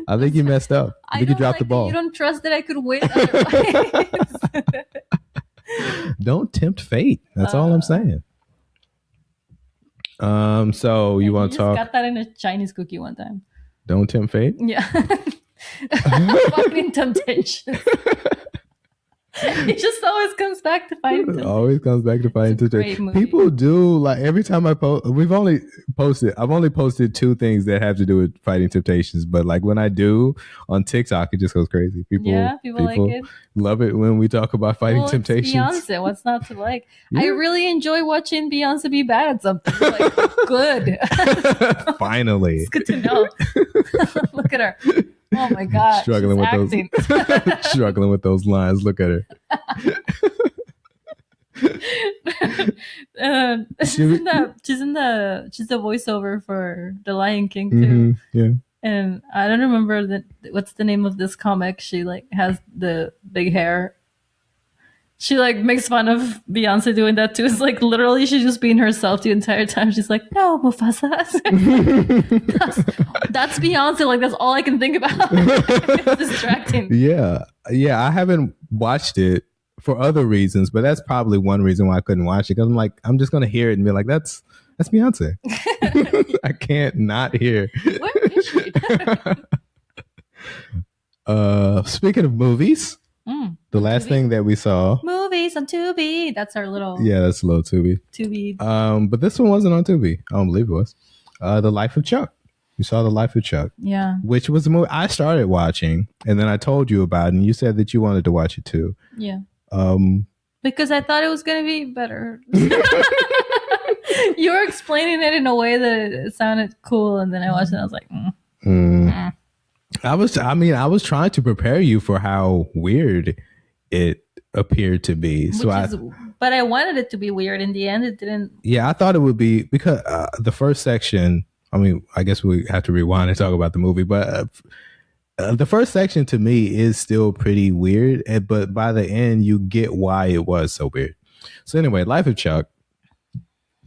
I think you messed up. I think you dropped the ball. You don't trust that I could win otherwise. Don't tempt fate. That's all I'm saying. So you want to talk? Got that in a Chinese cookie one time. Don't tempt fate? Yeah. Fucking temptation. It just always comes back to Fighting Temptations. Always comes back to Fighting Temptations. People do, like, every time I post, I've only posted 2 things that have to do with Fighting Temptations, but like when I do on TikTok, it just goes crazy. People like it. Love it when we talk about Fighting Temptations. It's Beyonce. What's not to like? Yeah. I really enjoy watching Beyonce be bad at something. Like, good. Finally. It's good to know. Look at her. Oh my God. Struggling with those lines. Look at her. She's the voiceover for The Lion King too. Yeah. And I don't remember what's the name of this comic. She like has the big hair. She like makes fun of Beyonce doing that too. It's like literally she's just being herself the entire time. She's like, no, Mufasa. that's Beyonce. Like that's all I can think about. It's distracting. Yeah. I haven't watched it for other reasons, but that's probably one reason why I couldn't watch it. Because I'm like, I'm just gonna hear it and be like, that's Beyonce. I can't not hear. Where is she? Speaking of movies. The last thing that we saw, movies on Tubi. That's our little that's a little Tubi. But this one wasn't on Tubi. I don't believe it was. The Life of Chuck. You saw The Life of Chuck. Yeah. Which was a movie I started watching, and then I told you about it, and you said that you wanted to watch it too. Yeah. Because I thought it was gonna be better. You were explaining it in a way that it sounded cool, and then I watched it and I was like, I was trying to prepare you for how weird it appeared to be. But I wanted it to be weird. In the end, it didn't. Yeah, I thought it would be because the first section, I mean, I guess we have to rewind and talk about the movie, but the first section to me is still pretty weird. But by the end, you get why it was so weird. So anyway, Life of Chuck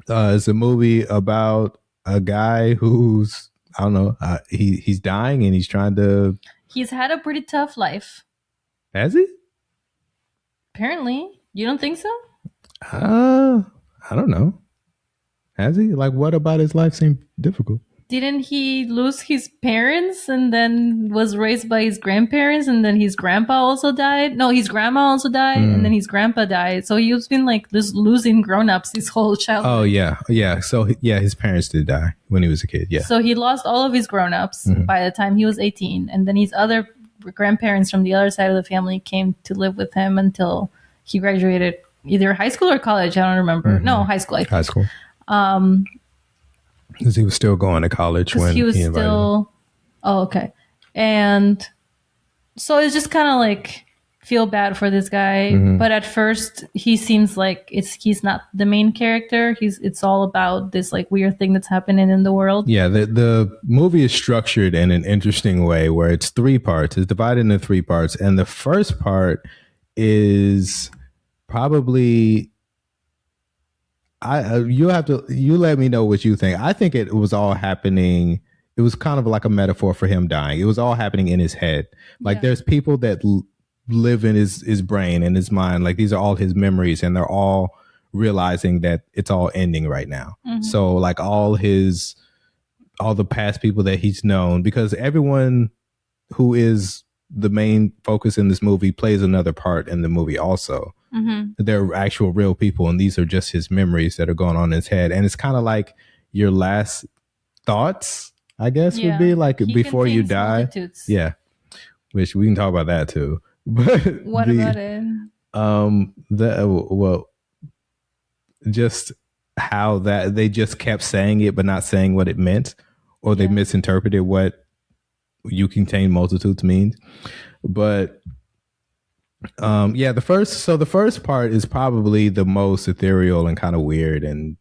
is a movie about a guy who's, I don't know. He's dying and he's trying to. He's had a pretty tough life. Has he? Apparently, you don't think so? I don't know. Has he? Like, what about his life seemed difficult? Didn't he lose his parents and then was raised by his grandparents and then his grandpa also died? No, his grandma also died and then his grandpa died. So he's been like just losing grown-ups his whole childhood. Oh, yeah. Yeah. So, yeah, his parents did die when he was a kid. Yeah. So he lost all of his grown-ups by the time he was 18. And then his other grandparents from the other side of the family came to live with him until he graduated either high school or college. I don't remember. No, high school, I think. High school. Because he was still going to college when he was still. Oh, okay. And so it's just kind of like feel bad for this guy, but at first he seems like he's not the main character. It's all about this like weird thing that's happening in the world. Yeah, the movie is structured in an interesting way where it's 3 parts. It's divided into 3 parts, and the first part is probably. You let me know what you think. I think it was all happening. It was kind of like a metaphor for him dying. It was all happening in his head. Like there's people that live in his brain and his mind. Like these are all his memories, and they're all realizing that it's all ending right now. So like all the past people that he's known, because everyone who is the main focus in this movie plays another part in the movie also. They're actual real people, and these are just his memories that are going on in his head. And it's kind of like your last thoughts, I guess, would be like before you die. Multitudes. Yeah, which we can talk about that too. But what about it? Just how that they just kept saying it but not saying what it meant, or they misinterpreted what "you contain multitudes" means. But the first part is probably the most ethereal and kind of weird and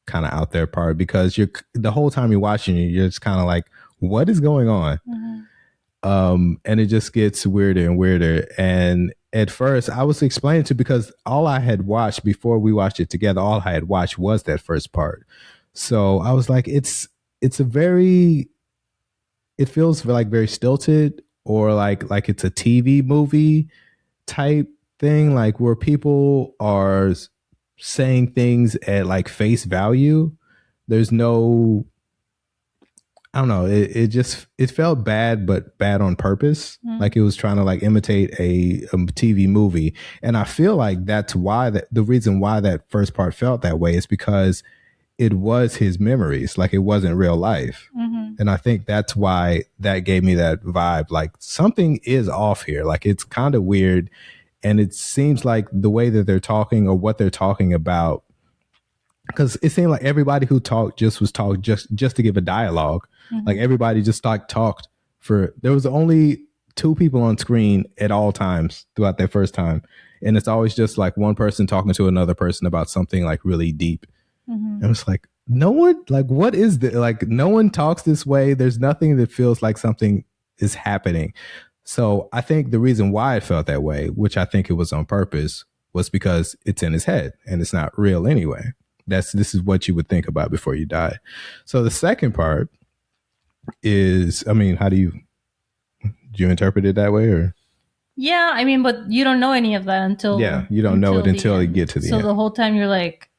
kind of out there part, because the whole time you're watching it, you're just kind of like, what is going on? And it just gets weirder and weirder. And at first I was explaining to, because all I had watched before we watched it together, all I had watched was that first part. So I was like, it feels like very stilted, or like it's a TV movie type thing, like where people are saying things at like face value. There's no, I don't know, it felt bad, but bad on purpose. Like it was trying to like imitate a TV movie. And I feel like that's why the reason why that first part felt that way is because it was his memories, like it wasn't real life. And I think that's why that gave me that vibe, like something is off here. Like it's kind of weird. And it seems like the way that they're talking or what they're talking about, because it seemed like everybody who talked just to give a dialogue. Like everybody just talked there was only 2 people on screen at all times throughout that first time. And it's always just like one person talking to another person about something like really deep. And it's like, no one, like, what is this? Like, no one talks this way. There's nothing that feels like something is happening. So I think the reason why it felt that way, which I think it was on purpose, was because it's in his head and it's not real anyway. This is what you would think about before you die. So the second part is, I mean, do you interpret it that way, or? Yeah, I mean, but you don't know any of that until you don't know it until you get to the end. So the whole time you're like,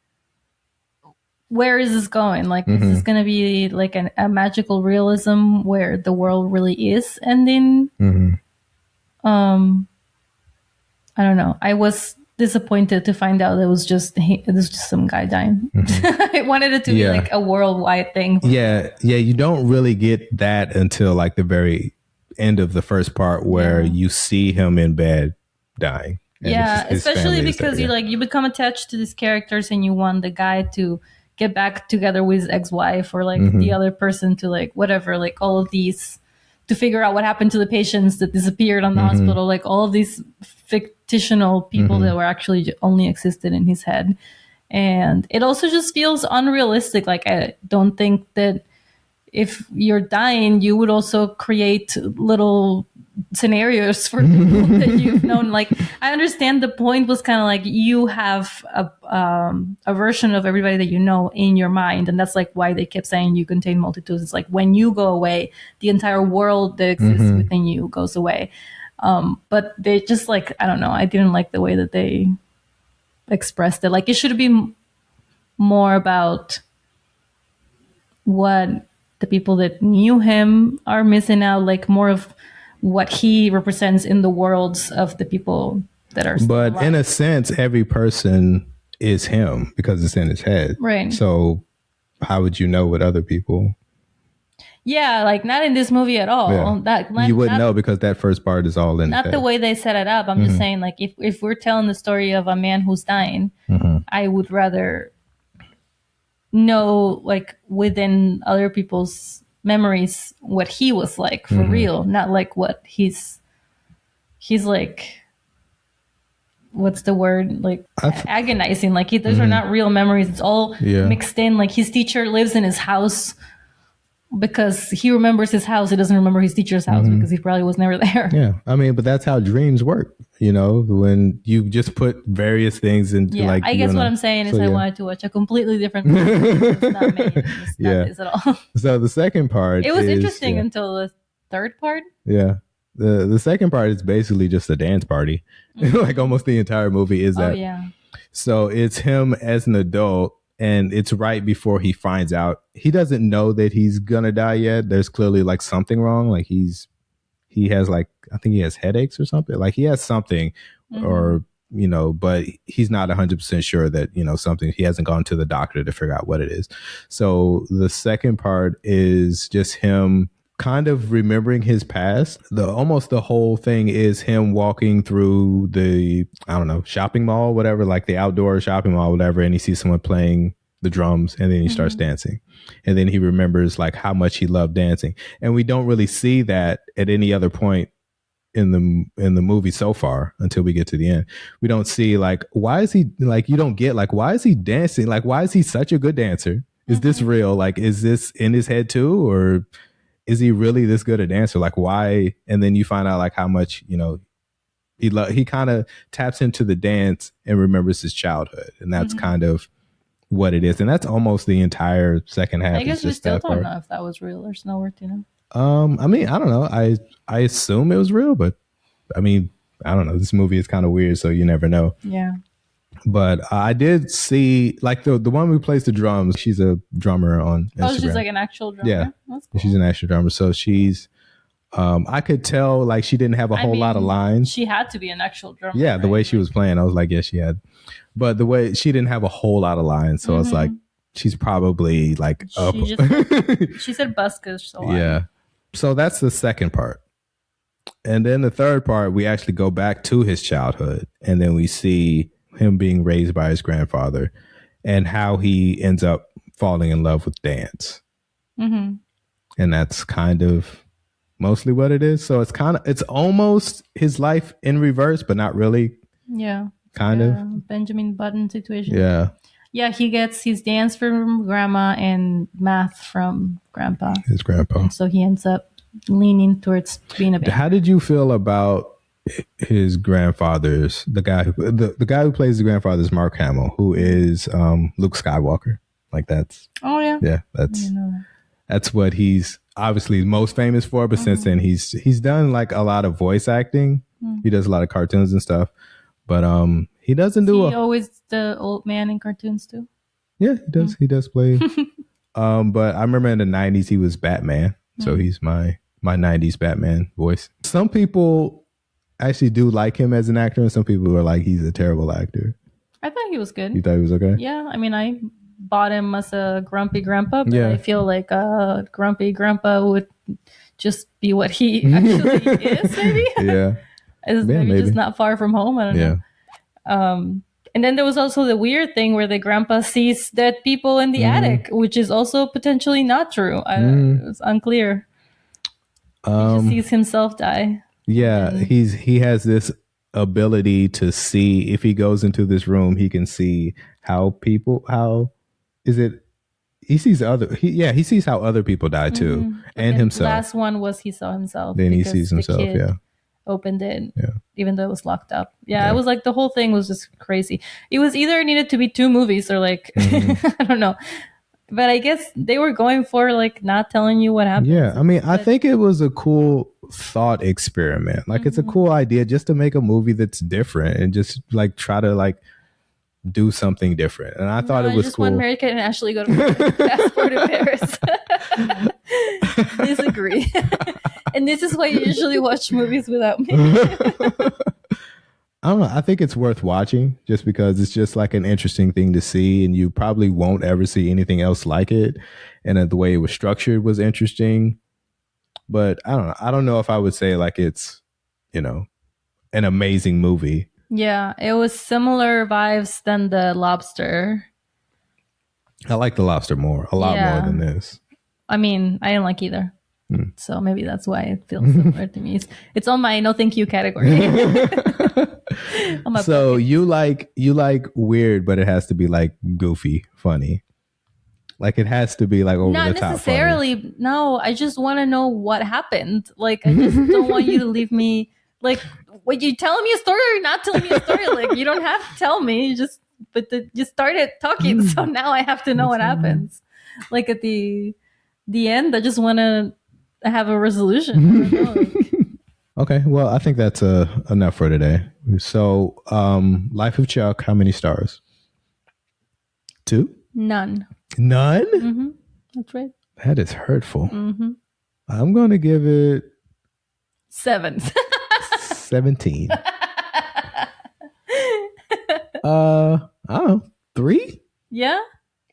where is this going? Like, is this going to be like a magical realism where the world really is ending? I don't know. I was disappointed to find out it was just some guy dying. I wanted it to be like a worldwide thing. Yeah. You don't really get that until like the very end of the first part, where you see him in bed dying. Especially because you become attached to these characters and you want the guy to get back together with his ex-wife, or like the other person to like whatever, like all of these, to figure out what happened to the patients that disappeared on the hospital, like all of these fictional people that were actually only existed in his head. And it also just feels unrealistic. Like I don't think that if you're dying, you would also create little scenarios for people that you've known. Like, I understand the point was kind of like you have a version of everybody that you know in your mind, and that's like why they kept saying you contain multitudes. It's like when you go away, the entire world that exists within you goes away. But they just like, I don't know, I didn't like the way that they expressed it. Like, it should be more about what the people that knew him are missing out, like more of what he represents in the worlds of the people that are still But alive. in a sense, every person is him because it's in his head. Right. So how would you know what other people? Yeah, like not in this movie at all. Yeah. That You wouldn't know because that first part is all in his not head. the way they set it up. I'm just saying, like, if we're telling the story of a man who's dying, I would rather know, like, within other people's memories what he was like for real, not like what he's like, what's the word, like agonizing, like those are not real memories. It's all mixed in. Like, his teacher lives in his house because he remembers his house. He doesn't remember his teacher's house because he probably was never there. Yeah, I mean, but that's how dreams work, you know, when you just put various things into like. I guess what I'm saying is I wanted to watch a completely different movie. It's not me. It's not this at all. So the second part, it was interesting until the third part. Yeah, the second part is basically just a dance party. Like almost the entire movie is that. Oh yeah. So it's him as an adult. And it's right before he finds out. He doesn't know that he's gonna die yet. There's clearly like something wrong. Like he has like, I think he has headaches or something. Like he has something or, you know, but he's not 100% sure that, you know, something, he hasn't gone to the doctor to figure out what it is. So the second part is just him kind of remembering his past. Almost the whole thing is him walking through the, I don't know, shopping mall, whatever, like the outdoor shopping mall, whatever, and he sees someone playing the drums and then he starts dancing. And then he remembers like how much he loved dancing. And we don't really see that at any other point in the movie so far until we get to the end. We don't see like, why is he like, you don't get like, why is he dancing? Like, why is he such a good dancer? Is this real? Like, is this in his head too? Or is he really this good a dancer? Like, why? And then you find out like how much, you know, he kind of taps into the dance and remembers his childhood. And that's kind of what it is. And that's almost the entire second half. I guess we still don't know if that was real or Snowbird, you know? I mean, I don't know. I assume it was real, but I mean, I don't know. This movie is kind of weird, so you never know. Yeah. But I did see like the one who plays the drums. She's a drummer on Instagram. Oh, she's like an actual drummer. Yeah, that's cool. She's an actual drummer. So she's, I could tell like she didn't have a whole lot of lines. She had to be an actual drummer. Yeah, the way she was playing, I was like, yeah, she had. But the way she didn't have a whole lot of lines, so it's like she's probably like up. She said buskus. So yeah. So that's the second part. And then the third part, we actually go back to his childhood, and then we see him being raised by his grandfather and how he ends up falling in love with dance. And that's kind of mostly what it is. So it's almost his life in reverse, but not really. Yeah. Kind of. Benjamin Button situation. Yeah. Yeah, he gets his dance from grandma and math from grandpa. His grandpa. And so he ends up leaning towards being a band. How did you feel about his grandfather's, the guy who plays the grandfather is Mark Hamill, who is Luke Skywalker. Like that's that's what he's obviously most famous for. But since then he's done like a lot of voice acting. He does a lot of cartoons and stuff. But he doesn't do. He always the old man in cartoons too. Yeah, he does. He does play. But I remember in the 90s he was Batman, so he's my 90s Batman voice. Some people actually do like him as an actor, and some people are like he's a terrible actor. I thought he was good. You thought he was okay? Yeah, I mean, I bought him as a grumpy grandpa, but I feel like a grumpy grandpa would just be what he actually is, maybe. Yeah. maybe just not far from home. I don't know. And then there was also the weird thing where the grandpa sees dead people in the attic, which is also potentially not true. It's unclear. He just sees himself die. Yeah, he has this ability to see, if he goes into this room, he can see he sees how other people die too, and himself. Last one was he saw himself. Then he sees himself. opened it, even though it was locked up. Yeah, it was like the whole thing was just crazy. It was either needed to be 2 movies or like I don't know. But I guess they were going for like not telling you what happened. Yeah, I mean, I think it was a cool thought experiment. Like it's a cool idea just to make a movie that's different and just like try to like do something different. And I thought it was just cool. Want Mary Kate and Ashley go to Passport to Paris. Disagree. And this is why you usually watch movies without me. I don't know. I think it's worth watching just because it's just like an interesting thing to see, and you probably won't ever see anything else like it. And the way it was structured was interesting. But I don't know. I don't know if I would say like it's, you know, an amazing movie. Yeah, it was similar vibes than The Lobster. I like The Lobster more, a lot more than this. I mean, I didn't like either. So maybe that's why it feels similar to me. It's on my no thank you category. So you like weird, but it has to be like goofy, funny. Like it has to be like over the top. Not necessarily. Funny. No, I just want to know what happened. Like I just don't want you to leave me like when you telling me a story or you're not telling me a story. Like you don't have to tell me. You started talking, so now I have to know what happens. Like at the end, I just want to have a resolution. Okay, well, I think that's enough for today. So, Life of Chuck, how many stars? 2? None. None? That's right. That is hurtful. I'm going to give it 7. 17. I don't know, 3? Yeah.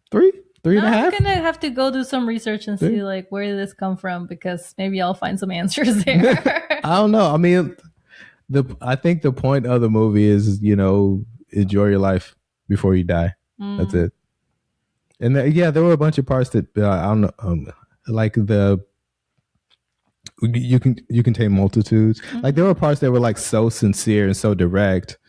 3? 3.5? I'm gonna have to go do some research and see like where did this come from, because maybe I'll find some answers there. I don't know. I mean, I think the point of the movie is, you know, enjoy your life before you die. That's it. And there were a bunch of parts that I don't know, like you can take multitudes. Like there were parts that were like so sincere and so direct.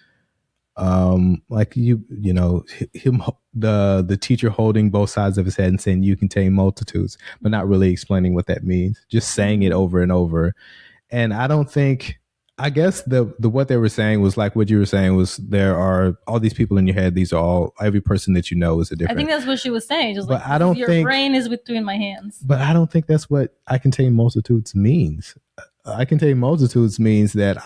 Like you know, him, the teacher holding both sides of his head and saying you contain multitudes, but not really explaining what that means, just saying it over and over. And I guess the what they were saying was like what you were saying was there are all these people in your head. These are every person that you know is a different. I think that's what she was saying. Just but like I don't your brain is between my hands. But I don't think that's what I contain multitudes means. I contain multitudes means that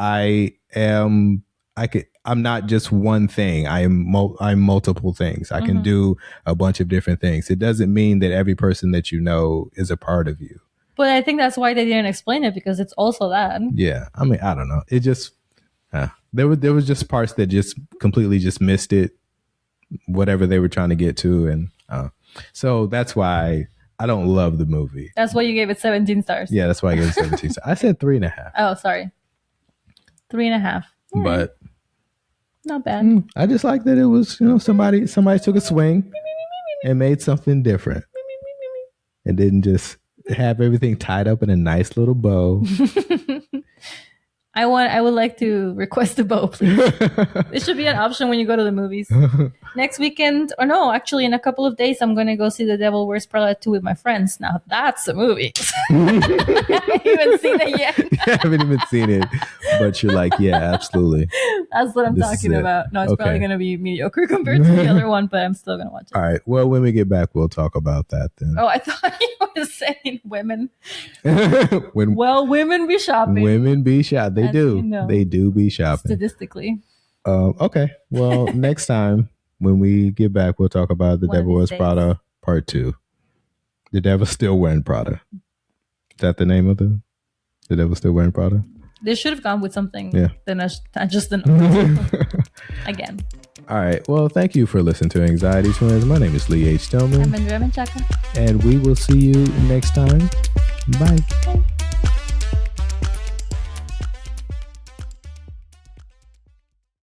I'm not just one thing. I'm multiple things. I can do a bunch of different things. It doesn't mean that every person that you know is a part of you. But I think that's why they didn't explain it, because it's also that. Yeah. I mean, I don't know. It just, there was just parts that just completely just missed it, whatever they were trying to get to. And so that's why I don't love the movie. That's why you gave it 17 stars. Yeah, that's why I gave it 17 stars. I said 3.5. Oh, sorry. 3.5. But not bad. I just like that it was, you know, somebody took a swing and made something different. And didn't just have everything tied up in a nice little bow. I would like to request a bow, please. It should be an option when you go to the movies. Next weekend, or no, actually in a couple of days, I'm going to go see The Devil Wears Prada 2 with my friends. Now that's a movie. I haven't even seen it yet. I haven't even seen it, but you're like, yeah, absolutely. That's what I'm talking about. No, it's probably going to be mediocre compared to the other one, but I'm still going to watch it. All right. Well, when we get back, we'll talk about that then. Oh, I thought you were saying women. Women be shopping. Women be shopping. They do. You know, they do be shopping. Statistically. Okay. Well, next time when we get back, we'll talk about The Devil Wears Prada Part 2. The Devil's Still Wearing Prada. Is that the name of The Devil's Still Wearing Prada? They should have gone with something. Yeah. Just an again. All right. Well, thank you for listening to Anxiety Twins. My name is Lee H. Tillman. I'm Andrea Menchaca. And we will see you next time. Bye.